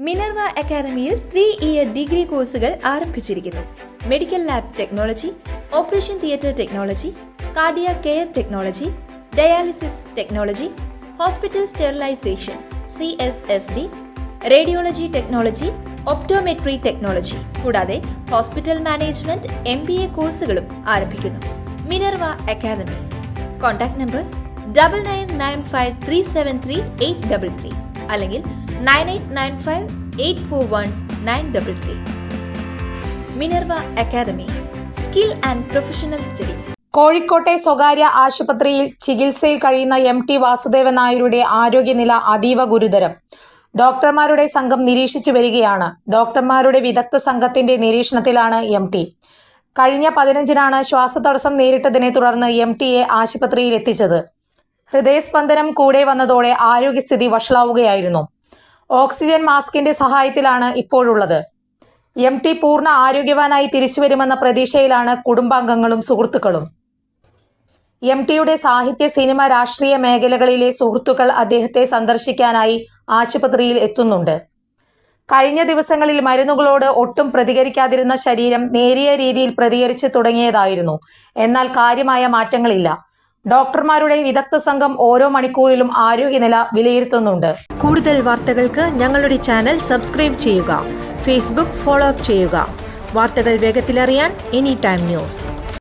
Minerva അക്കാദമിയിൽ 3-ഇയർ degree കോഴ്സുകൾ ആരംഭിച്ചിരിക്കുന്നു. Medical lab technology, operation theatre technology, cardiac care technology, dialysis technology, hospital sterilisation CSSD, radiology technology, optometry technology കൂടാതെ hospital management MBA കോഴ്സുകളും ആരംഭിക്കുന്നു. Minerva academy. Contact number 9995373833 അല്ലെങ്കിൽ 9895841933. Minerva Academy, skill and professional studies. കോഴിക്കോട്ടെ സ്വകാര്യ ആശുപത്രിയിൽ ചികിത്സയിൽ കഴിയുന്ന MT Vasudevan നായരുടെ ആരോഗ്യനില അതീവ ഗുരുതരം. ഡോക്ടർമാരുടെ സംഘം നിരീക്ഷിച്ചു വരികയാണ്. ഡോക്ടർമാരുടെ വിദഗ്ധ സംഘത്തിന്റെ നിരീക്ഷണത്തിലാണ് MT. കഴിഞ്ഞ 15-നാണ് ശ്വാസതടസ്സം നേരിട്ടതിനെ തുടർന്ന് MTയെ ആശുപത്രിയിൽ എത്തിച്ചത്. ഹൃദയസ്പന്ദനം കൂടെ വന്നതോടെ ആരോഗ്യസ്ഥിതി വഷളാവുകയായിരുന്നു. ഓക്സിജൻ മാസ്കിന്റെ സഹായത്തിലാണ് ഇപ്പോഴുള്ളത്. MT പൂർണ്ണ ആരോഗ്യവാനായി തിരിച്ചുവരുമെന്ന പ്രതീക്ഷയിലാണ് കുടുംബാംഗങ്ങളും സുഹൃത്തുക്കളും. MTയുടെ സാഹിത്യ, സിനിമ, രാഷ്ട്രീയ മേഖലകളിലെ സുഹൃത്തുക്കൾ അദ്ദേഹത്തെ സന്ദർശിക്കാനായി ആശുപത്രിയിൽ എത്തുന്നുണ്ട്. കഴിഞ്ഞ ദിവസങ്ങളിൽ മരുന്നുകളോട് ഒട്ടും പ്രതികരിക്കാതിരുന്ന ശരീരം നേരിയ രീതിയിൽ പ്രതികരിച്ച് തുടങ്ങിയതായിരുന്നു. എന്നാൽ കാര്യമായ മാറ്റങ്ങളില്ല. ഡോക്ടർമാരുടെ വിദഗ്ധ സംഘം ഓരോ മണിക്കൂറിലും ആരോഗ്യനില വിലയിരുത്തുന്നുണ്ട്. കൂടുതൽ വാർത്തകൾക്ക് ഞങ്ങളുടെ ചാനൽ സബ്സ്ക്രൈബ് ചെയ്യുക. ഫേസ്ബുക്ക് ഫോളോ അപ്പ് ചെയ്യുക. വാർത്തകൾ വേഗത്തിലറിയാൻ Anytime News.